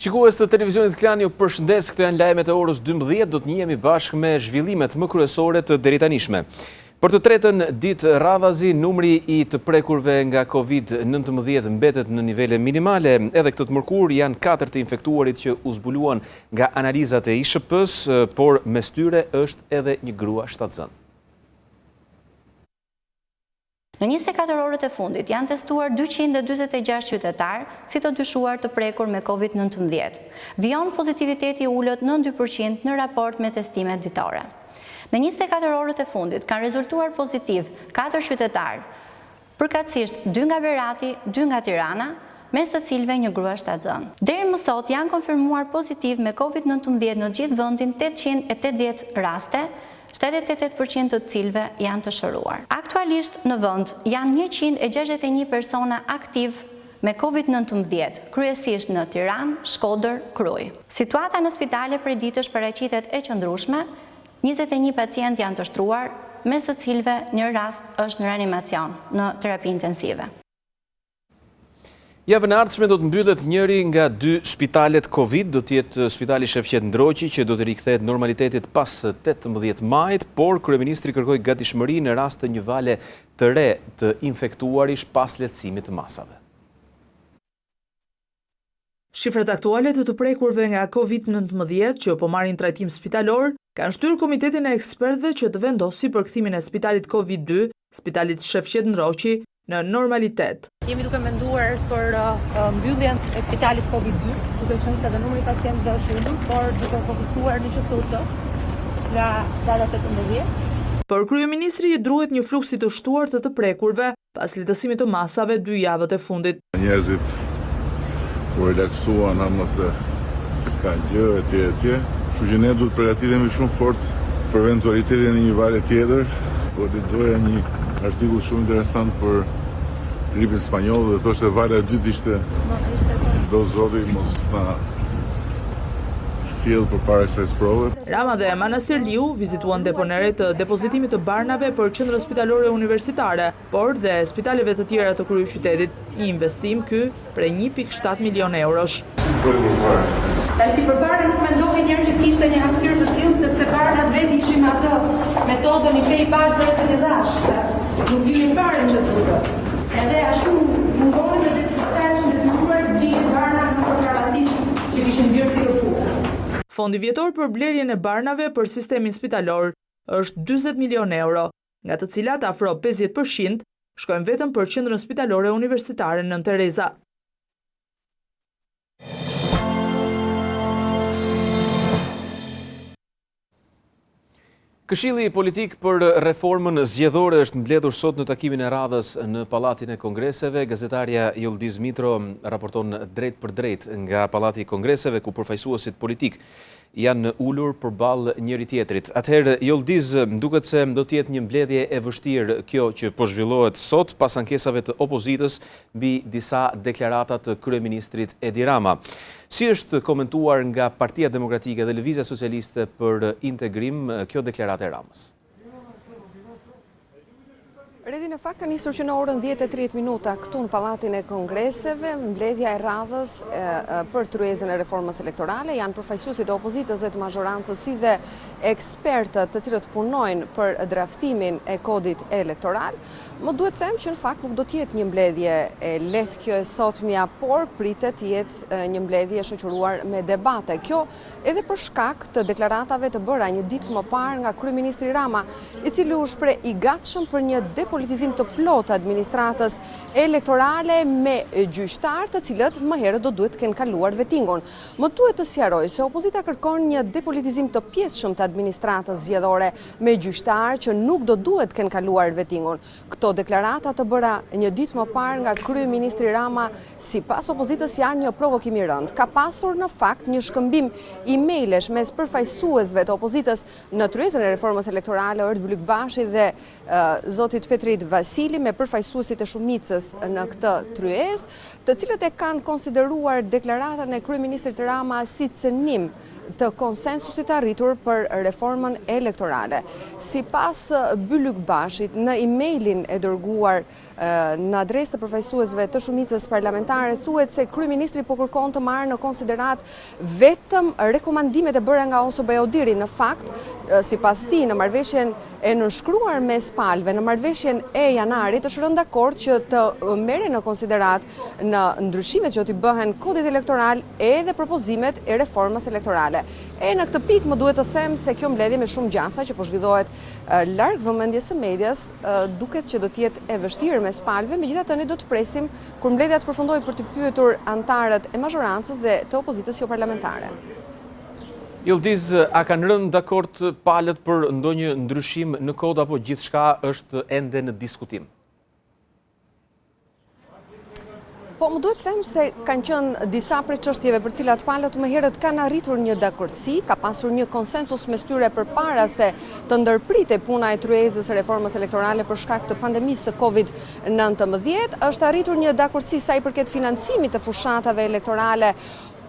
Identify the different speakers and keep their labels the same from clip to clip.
Speaker 1: Shikues të televizionit Klan, ju përshëndes, këto janë lajmet e orës 12, do të njihemi bashkë me zhvillimet më kryesore të deritanishme. Për të tretën ditë radhazi, numri I të prekurve nga Covid-19 mbetet në nivele minimale. Edhe këtë të mërkur janë 4 të infektuarit që u zbuluan nga analizat e ISHP-s, por mes tyre është edhe një grua shtatzën.
Speaker 2: Në 24 orët e fundit janë testuar 246 qytetarë si të dyshuar të prekur me Covid-19. Vijon pozitiviteti ullët në 2% në raport me testimet ditore. Në 24 orët e fundit kanë rezultuar pozitiv 4 qytetarë, përkatësisht 2 nga Berati, 2 nga Tirana, mes të cilve një grua shtatzën. Deri më sot janë konfirmuar pozitiv me Covid-19 në gjithë vendin 880 raste, 78% të cilve janë të shëruar. Aktualisht në vend janë 161 persona aktiv me Covid-19, kryesisht në Tiranë, Shkodër, Kruj. Situata në spitale prej ditësh paraqitet e qëndrueshme, 21 pacient janë të shtruar, mes të cilve një rast është në reanimacion, në terapi intensive.
Speaker 1: Javën e ardhshme do të mbyllet njëri nga 2 spitalet Covid, do të jetë Spitali Shefqet Ndroqi, që do të rikthehet normalitetit pas 18 majit, por kryeministri kërkoi gatishmëri në rast të një vale të re të infektuarish pas lehtësimit të masave.
Speaker 3: Shifrat aktuale të prekurve nga Covid-19 që po marrin trajtim spitalor kanë shtyrë komitetin e ekspertëve që të vendosi përkthimin e spitalit Covid-2, Spitalit Shefqet Ndroqi, në normalitet.
Speaker 4: Jemi duke menduar për mbylljen e spitalit Covid-2, duke qenë se edhe numri pacientëve është ulur, por duke fokusuar në QFT nga data 18.
Speaker 3: Por kryeministri I druhet një fluksi të shtuar të prekurve pas lehtësimit të masave 2 javët e fundit.
Speaker 5: Njerëzit u relaksuan ama se s'ka gjë etj. Kështu që ne duhet përgatitemi shumë fort për eventualitetin e një vale tjetër. Po lexoja një artikull shumë interesant për gripin spanjoll dhe thoshte vala e dytë ishte do zoti mos na sjell përpara kësaj prove.
Speaker 3: Rama dhe Manastir Liu vizituan deponerit të depozitimit të barnave për qendrën spitalore universitare, por dhe spitaleve të tjera të kryeqytetit, një investim ky prej 1.7 milion eurosh.
Speaker 4: Tash ti përpara nuk mendohej njerë që kishte një hapësirë të tillë sepse barnat vetë ishin atë metodën I pay pas zërëse të dash, se nuk vinin fare në qësë. Edhe ashtu mungonin dhe qytetarët që detyruar blinin barnat në farmacisë që kishin bërë si rëpullë.
Speaker 3: Fondi vjetor për blerjen e barnave për sistemin spitalor është 40 milion euro, nga të cilat afro 50% shkojnë vetëm për qendrën spitalore universitare Nën Tereza.
Speaker 1: Këshilli politik për reformën zgjedhore është mbledhur sot në takimin e radhës në Pallatin e Kongreseve. Gazetaria Yildiz Mitro raporton drejt për drejt nga Pallati I Kongreseve, ku përfaqësuesit politik janë ulur përballë njëri tjetrit. Atëherë, Yildiz, duket se do të jetë një mbledhje e vështirë kjo që po zhvillohet sot pas ankesave të opozitës mbi disa deklarata të kryeministrit Edi Rama. Si është komentuar nga Partia Demokratike dhe Lëvizja Socialiste për Integrim kjo deklaratë e Ramës?
Speaker 6: Redi, në fakt ka nisur që në orën 10:30 këtu në Pallatin e Kongreseve, mbledhja e radhës për tryezën e reformës elektorale. Janë përfaqësuesit e opozitës dhe të mazhorancës si dhe ekspertët të cilët punojnë për drafthimin e kodit elektoral. Më duhet them që në fakt nuk do të jetë një mbledhje e lehtë kjo e sotmja, por pritet të jetë një mbledhje e shoqëruar me debate. Kjo edhe për shkak të deklaratave të bëra një ditë më parë nga kryeministri Rama, I cili u shpreh I gatshëm për një depolitizim të plot administratës elektorale me gjyqtar të cilët më herët do duhet të kenë kaluar vetingun. Më duhet të sqaroj se opozita kërkon një depolitizim të pjesshëm të administratës zgjedhore me gjyqtar që nuk do duhet të kenë kaluar vetingun. Këto deklarata të bëra një ditë më parë nga kryeministri Rama sipas opozitës janë një provokim I rënd. Ka pasur në fakt një shkëmbim emailësh mes përfaqësuesve të opozitës në tryezën e reformës elektorale Erdbulik Bashi dhe zotit kryeministrit Vasili me përfaqësuesit e shumicës në këtë tryezë, të cilët e kanë konsideruar deklaratën e kryeministrit Rama si cënim të konsensusit arritur për reformën elektorale. Sipas Bylyk Bashit, në emailin e dërguar në adresë të përfaqësuesve të shumicës parlamentare, thuhet se kryeministri po kërkon të marrë në konsiderat vetëm rekomandimet e bëra nga OSBE Odiri. Në fakt, sipas tij, në marrëveshjen e nënshkruar mes palëve në marrëveshjen e janarit, është rënë dakord që të merren në konsiderat në ndryshimet që do t'i bëhen kodit elektoral edhe propozimet e reformës elektorale. E në këtë pikë më duhet të them se kjo mbledhje me shumë gjasa që po zhvillohet larg vëmendjes së medias, duket që do të jetë e vështirë mes palëve, megjithatë ne do të presim kur mbledhja të përfundojë për të pyetur anëtarët e mazhorancës dhe të opozitës jo parlamentare.
Speaker 1: Yildiz, a kanë rënë dakord palët për ndonjë ndryshim në kod apo gjithçka është ende në diskutim?
Speaker 6: Po, më duhet të them se kanë qenë disa prej çështjeve për cilat palët më herët kanë arritur një dakordsi, ka pasur një konsensus mes tyre përpara se të ndërpritej puna e tryezës së reformës elektorale për shkak të pandemisë së Covid-19, është arritur një dakordsi sa i përket financimit të fushatave elektorale,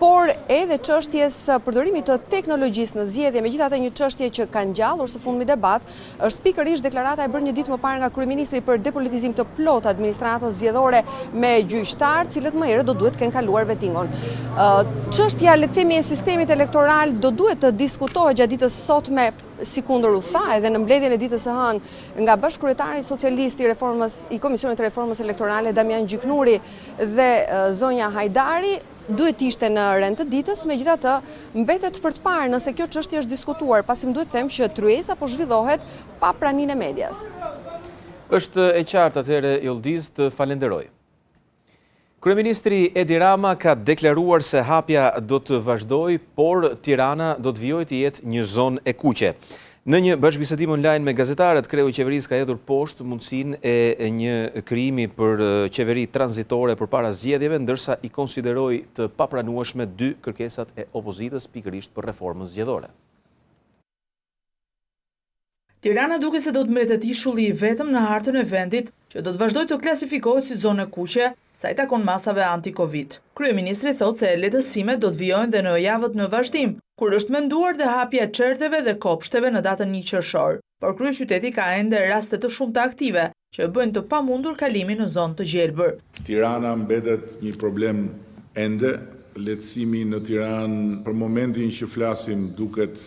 Speaker 6: por edhe çështjes përdorimit të teknologjisë në zgjedhje. Megjithatë, një çështje që ka ngjallur së fundmi debat është pikërisht deklarata e bërë një ditë më parë nga kryeministri për depolitizim të plotë administratës zgjedhore me gjyqtarë, cilët më herët do duhet të kenë kaluar vetingon. Çështja, le të themi, e sistemit elektoral do duhet të diskutohet gjatë ditës sotme, sikundër u tha edhe në mbledhjen e ditës së hënë nga bashkëkryetari socialist i Komisionit të Reformës Elektorale Damian Gjiknuri dhe zonja Hajdari, duhet ishte në rend të ditës, megjithatë mbetet për të parë nëse kjo çështje është diskutuar, pasi më duhet të them që tryeza po zhvillohet pa praninë e medias.
Speaker 1: Është e qartë atëherë, Yildiz, të falenderoj. Kryeministri Edi Rama ka deklaruar se hapja do të vazhdojë, por Tirana do të vijojë të jetë një zonë e kuqe. Në një bashkëbisedim online me gazetarët, kreu i qeverisë ka hedhur poshtë mundësinë e një krijimi për qeveri tranzitore përpara zgjedhjeve, ndërsa i konsideroi të papranueshme dy kërkesat e opozitës pikërisht për reformën zgjedhore.
Speaker 3: Tirana duke se do të mbetet ishulli i vetëm në hartën e vendit që do të vazhdojë të klasifikohet si zonë kuqe sa i takon masave anti-Covid. Kryeministri thotë se lehtësimet do të vijojnë dhe në javët në vazhdim, kur është menduar dhe hapja e çerteve dhe kopshteve në datën 1 qershor, por kryeqyteti ka ende raste të shumta aktive që bëjnë të pamundur kalimin në zonë të gjelbër.
Speaker 5: Tirana mbetet një problem ende, lehtësimi në Tiranë për momentin që flasim duket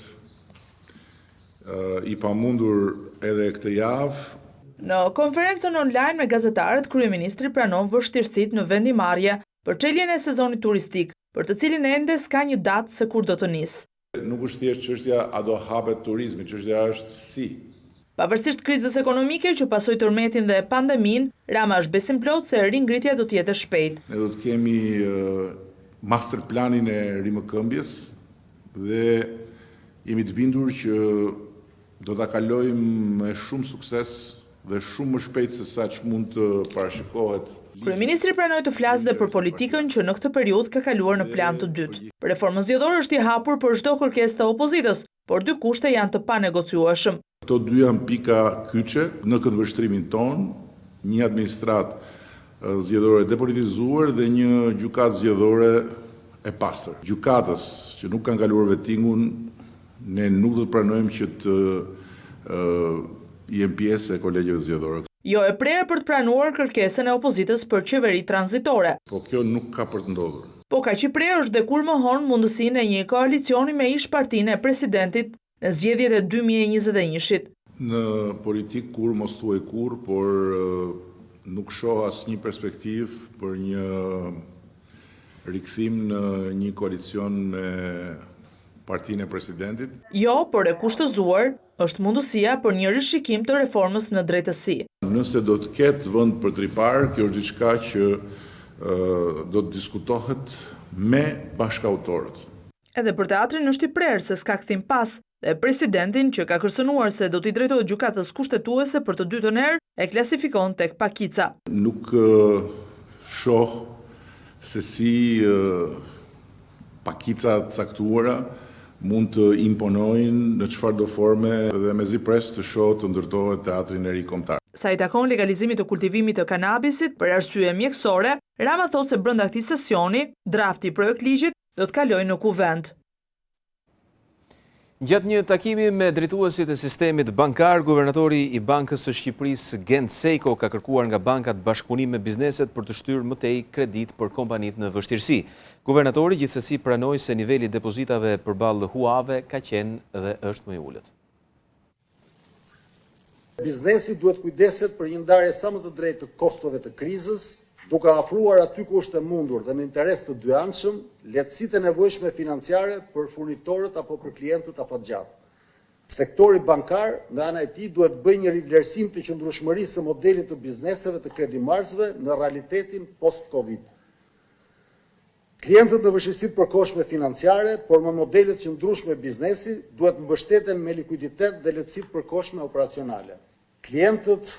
Speaker 5: i pamundur edhe këtë javë.
Speaker 3: Në konferencën online me gazetarët, kryeministri pranon vështirësitë në vendimarrje për çeljen e sezonit turistik, për të cilin ende s'ka një datë se kur do të nisë.
Speaker 5: Nuk është thjesht çështja a do hapet turizmi, çështja është si.
Speaker 3: Pavarësisht krizës ekonomike që pasoi tërmetin dhe pandemin, Rama është besim plot se ringritja do të jetë shpejt.
Speaker 5: Ne do të kemi master planin e rimëkëmbjes dhe jemi të bindur që do ta kalojmë me shumë sukses dhe shumë më shpejt se sa që mund të parashikohet.
Speaker 3: Kryeministri pranoi të flasë dhe për politikën që në këtë periudhë ka kaluar në plan të dytë. Për reformën zgjedhore është i hapur për çdo kërkesë të opozitës, por dy kushte janë të panegociueshëm.
Speaker 5: Këto dy janë pika kyçe në këtë vështrimin ton, një administrat zgjedhore depolitizuar dhe një gjykatë zgjedhore e pastër. Gjykatës që nuk kanë kaluar vetingun, ne nuk do të pranojmë që të jenë pjesë e kolegjeve zgjedhore.
Speaker 3: Jo e prerë për të pranuar kërkesën e opozitës për qeveri tranzitore.
Speaker 5: Po kjo nuk ka për të ndodhur.
Speaker 3: Po ka që prerë është dhe kur mohon mundësinë e një koalicioni me ish-partinë e presidentit në zgjedhjet e 2021-shit.
Speaker 5: Në politik kur mos thuaj kur, por nuk shoh asnjë perspektivë për një rikthim në një koalicion me partinë e presidentit.
Speaker 3: Jo, por e kushtëzuar është mundësia për një rishikim të reformës në drejtësi.
Speaker 5: Nëse do të ketë vend për tripar, kjo është diçka që do të diskutohet me bashkëautorët.
Speaker 3: Edhe për teatrin është i prerë se s'ka kthim pas dhe presidentin që ka kërcënuar se do t'i drejtohet gjykatës kushtetuese për të dytën herë e klasifikon tek pakica.
Speaker 5: Nuk shoh se si pakica caktuara mund të imponojnë në çfarëdo forme dhe mezi pres të shoh të ndërtohet teatri i ri kombëtar.
Speaker 3: sa i takon legalizimit të kultivimit të kanabisit për arsye mjekësore, Rama thot se brenda këtij sesioni, drafti i projekt ligjit do të kalojë në kuvend.
Speaker 1: Gjatë një takimi me drejtuesit e sistemit bankar, guvernatori i Bankës së Shqipërisë Gent Sejko ka kërkuar nga bankat bashkëpunim me bizneset për të shtyrë më tej kredit për kompanitë në vështirësi. Guvernatori gjithsesi pranoi se niveli i depozitave përballë huave ka qenë dhe është më i ulët.
Speaker 7: Biznesi duhet kujdeset për një ndarje sa më të drejtë të kostove të krizës, duke afruar aty ku është e mundur dhe në interes të dyanshëm, lehtësitë e nevojshme financiare për furnitorët apo për klientët afatgjatë. Sektori bankar, nga ana e tij, duhet bëjë një rivlerësim të qëndrueshmërisë së modelit të bizneseve të kredimarrësve në realitetin post-Covid. Klientët në vështirësitë të përkohshme financiare, por me modelet qëndrueshme biznesi, duhet mbështeten me likuiditet dhe lehtësi të përkohshme operacionale. Klientët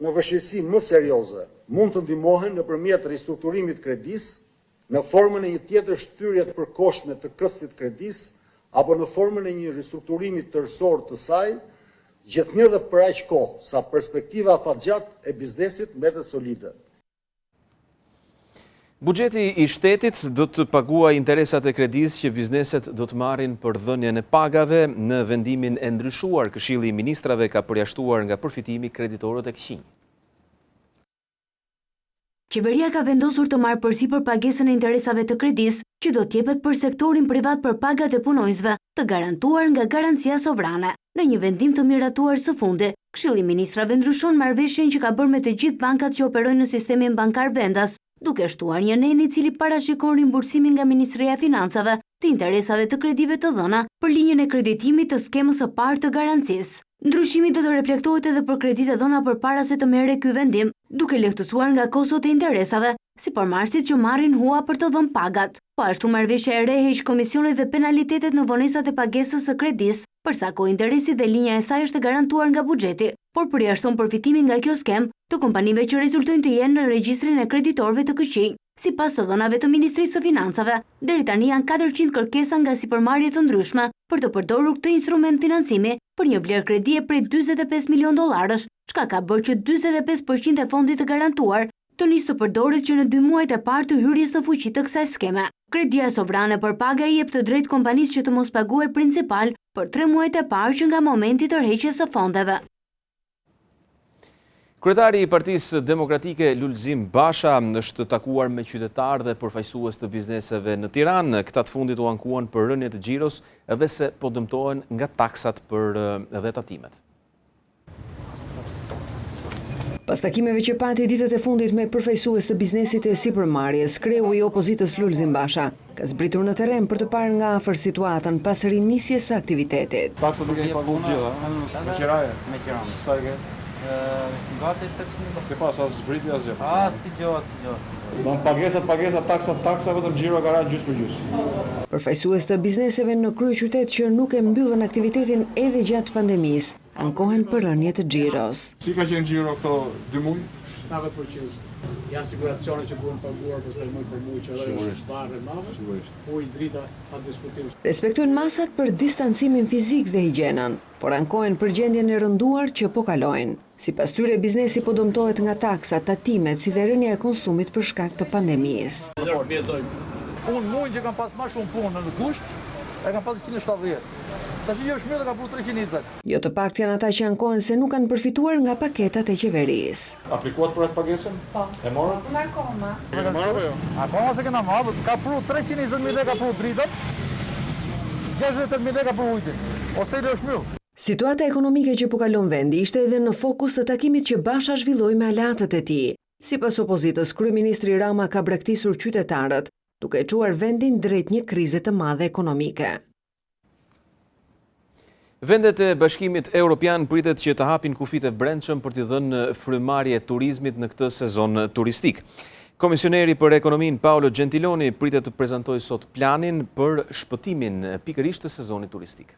Speaker 7: në vështirësi më serioze mund të ndihmohen nëpërmjet ristrukturimit kredis, në formën e një tjetër shtyrje të përkohshme të këstit kredis, apo në formën e një ristrukturimi tërësor të saj, gjithnjë dhe për aq kohë sa perspektiva afatgjatë e biznesit mbetet solide.
Speaker 1: Buxheti i shtetit do të paguajë interesat e kredisë që bizneset do të marrin për dhënien e pagave. Në vendimin e ndryshuar, Këshilli i Ministrave ka përjashtuar nga përfitimi kreditorët e këqinj.
Speaker 8: Qeveria ka vendosur të marrë përsipër pagesën e interesave të kredisë që do t'jepet për sektorin privat për pagat e punojësve, të garantuar nga garancia sovrane. Në një vendim të miratuar së fundi, Këshilli i Ministrave ndryshon marrëveshjen që ka bërë me të gjithë bankat që operojnë në sistemin bankar vendas, duke shtuar një nen i cili parashikon rimbursimin nga Ministria e Financave të interesave të kredive të dhëna për linjën e kreditimit të skemës së parë të garancisë. Ndryshimi do të reflektohet edhe për kredite dhëna përpara se të merret ky vendim, duke lehtësuar nga kostot e interesave, si përmarrësit që marrin hua për të dhënë pagat. Po ashtu marrëveshja e re heq komisionet dhe penalitetet në vonesat e pagesës së kredisë, përsa ko interesi dhe linja e saj është garantuar nga buxheti, por përjashton përfitimin nga kjo skem të kompanive që rezultojnë të jenë në regjistrin e kreditorëve të këqij. Sipas të dhënave të Ministrisë së Financave, deri tani janë 400 kërkesa nga sipërmarrje të ndryshme për të përdorur këtë instrument financimi për një vlerë kredie prej $45 milion, çka ka bërë që 45% e fondit të garantuar të nisë të përdoret që në 2 muajt e parë të hyrjes në fuqi të kësaj skeme. Kredia sovrane për paga i jep të drejtë kompanisë që të mos paguajë principal për 3 muajt e parë që nga momenti i tërheqjes së fondeve.
Speaker 1: Kryetari i Partisë Demokratike Lulzim Basha është takuar me qytetarë dhe përfaqësues të bizneseve në Tiranë. Këta të fundit u ankuan për rënje të xhiros edhe se po dëmtohen nga taksat për edhe tatimet.
Speaker 6: Pas takimeve që pati ditët e fundit me përfaqësues të biznesit e sipërmarrjes, kreu i opozitës Lulzim Basha ka zbritur në terren për të parë nga afër situatën pas rinisjes së aktivitetit.
Speaker 9: Taksat nuk e paguar gjitha, me qiraje? Me qiraje. Sa e ke?
Speaker 10: Gati 800.
Speaker 9: Ke pas as zbritje as gjë?
Speaker 10: Si gjë.
Speaker 9: Don pagesat, taksa vetëm xhiro ka rënë gjys për gjys.
Speaker 6: Përfaqësues të bizneseve në kryeqytet që nuk e mbyllën aktivitetin edhe gjatë pandemisë, ankohen për rënje të xhiros.
Speaker 9: Si ka qenë xhiro këto 2 muaj?
Speaker 11: 70%. Janë siguracione që buhen paguar për muaj për muaj që është barë e madhe, ujë, drita, pa diskutim.
Speaker 6: Respektojnë masat për distancimin fizik dhe higjienën, por ankohen për gjendjen e rënduar që po kalojnë. Sipas tyre, biznesi po dëmtohet nga taksat, tatimet, si dhe rënja e konsumit për shkak të pandemisë.
Speaker 11: Unë muaj që kam pas më shumë punë në gusht, e kam pas 170. Tash jo shmëllë ka pru 320.
Speaker 6: Jo të paktën janë ata që ankohen se nuk kanë përfituar nga paketat e qeverisë.
Speaker 9: Aplikuat për atë pagesën? Po. E morën?
Speaker 11: Nga akoma. Akoma se kena marrë, ka pru 320.000 lekë pru dritat, 68.000 lekë pru ujtit. Ose jo shmëllë.
Speaker 6: Situata ekonomike që po kalon vendi ishte edhe në fokus të takimit që Basha zhvilloi me aleatët e tij. Sipas opozitës, kryeministri Rama ka braktisur qytetarët, duke çuar vendin drejt një krize të madhe ekonomike.
Speaker 1: Vendet e Bashkimit Evropian pritet që të hapin kufit e brendshëm për t'i dhënë frymëmarrje turizmit në këtë sezon turistik. Komisioneri për ekonominë Paolo Gentiloni pritet të prezantojë sot planin për shpëtimin pikërisht të sezonit turistik.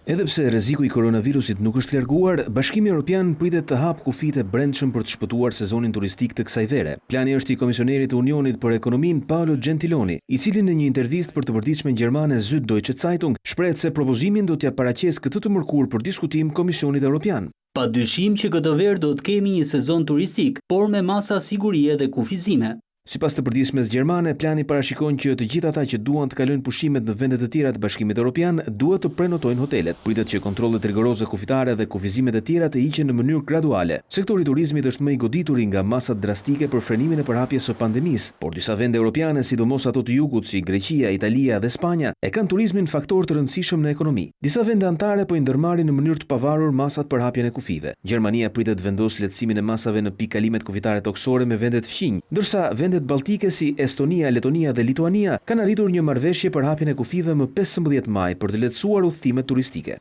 Speaker 1: Edhe pse rreziku i koronavirusit nuk është larguar, Bashkimi Evropian pritet të hapë kufit e brendshëm për të shpëtuar sezonin turistik të kësaj vere. Plani është i komisionerit të Unionit për ekonominë Paolo Gentiloni, i cili në një intervistë për të përditshme gjermane Süddeutsche Zeitung shprehet se propozimin do t'ja paraqesë këtë të mërkur për diskutim Komisionit Evropian.
Speaker 12: Pa dyshim që këtë verë do të kemi një sezon turistik, por me masa sigurie dhe kufizime.
Speaker 1: Sipas të përdismes gjermane, plani parashikon që të gjithë ata që duan të kalojnë pushimet në vendet e tjera të Bashkimit Evropian duhet të prenotojnë hotelet. Pritet që kontrollet rigoroze kufitare dhe kufizimet e tjera të hiqen në mënyrë graduale. Sektori i turizmit është më i goditur nga masat drastike për frenimin e përhapjes së pandemisë, por disa vende europiane, sidomos ato të jugut si Greqia, Italia dhe Spanja, e kanë turizmin faktor të rëndësishëm në ekonomi. Disa vende anëtare po i ndërmarrin në mënyrë të pavarur masat për hapjen e kufive. Gjermania pritet vendos lehtësimin e masave në pikë kalimet kufitare toksore me vendet fqinj, ndërsa vendet baltike si Estonia, Letonia dhe Lituania kanë arritur një marrëveshje për hapjen e kufive më 15 maj për të lehtësuar udhëtimet turistike.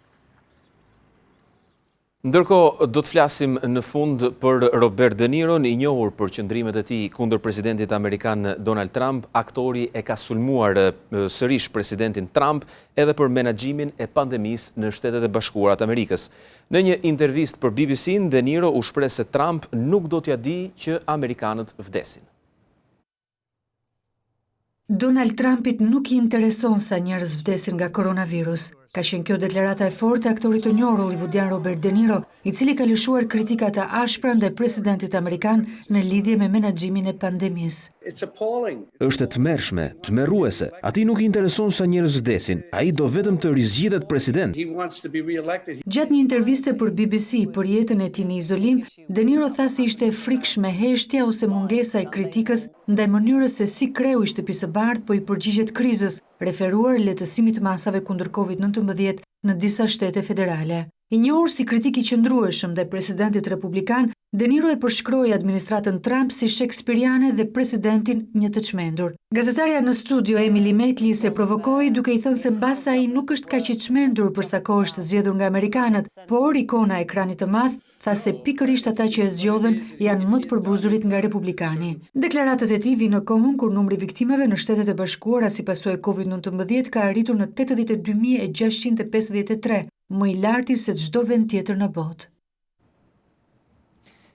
Speaker 1: Ndërkohë, do të flasim në fund për Robert De Niro, i njohur për qëndrimet e tij kundër presidentit amerikan Donald Trump. Aktori e ka sulmuar sërish presidentin Trump edhe për menaxhimin e pandemisë në Shtetet e Bashkuara të Amerikës. Në një intervistë për BBC, De Niro u shpreh se Trump nuk do t'ia di që amerikanët vdesin.
Speaker 13: Donald Trumpit nuk I intereson sa njerëz vdesin nga koronavirus. Ka qenë kjo deklarata e fortë e aktorit të njohur hollywoodian Robert De Niro, I cili ka lëshuar kritika të ashpra ndaj presidentit amerikan në lidhje me menaxhimin e pandemisë.
Speaker 1: Është e tmerrshme, tmerruese. Atij nuk I intereson sa njerëz vdesin. Ai do vetëm të rizgjidhet president.
Speaker 13: Gjatë një interviste për BBC për jetën e tij në izolim, De Niro tha se ishte e frikshme heshtja ose mungesa e kritikës ndaj mënyrës se si kreu I Shtëpisë së Bardhë po I përgjigjet krizës, referuar lehtësimit masave kundër COVID-19 në disa shtete federale. I njohur si kritik I qëndrueshëm ndaj presidentit republikan, De Niro e përshkroi administratën Trump si shekspiriane dhe presidentin një të çmendur. Gazetarja në studio Emily Maitli se provokoi duke I thënë se mbas ai nuk është kaq I çmendur për sa kohë është zgjedhur nga amerikanët, por ikona e ekranit të madh tha se pikërisht ata që e zgjodhen janë më të përbuzurit nga republikani. Deklaratat e tij vinë në kohën kur numri viktimave në Shtetet e Bashkuara si pasojë e COVID-19 ka arritur në 82.653, më I larti se çdo vend tjetër në botë.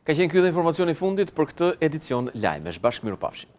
Speaker 1: Ka qenë ky dhe informacioni I fundit për këtë edicion Lajmesh. Bashkë mirupafshim.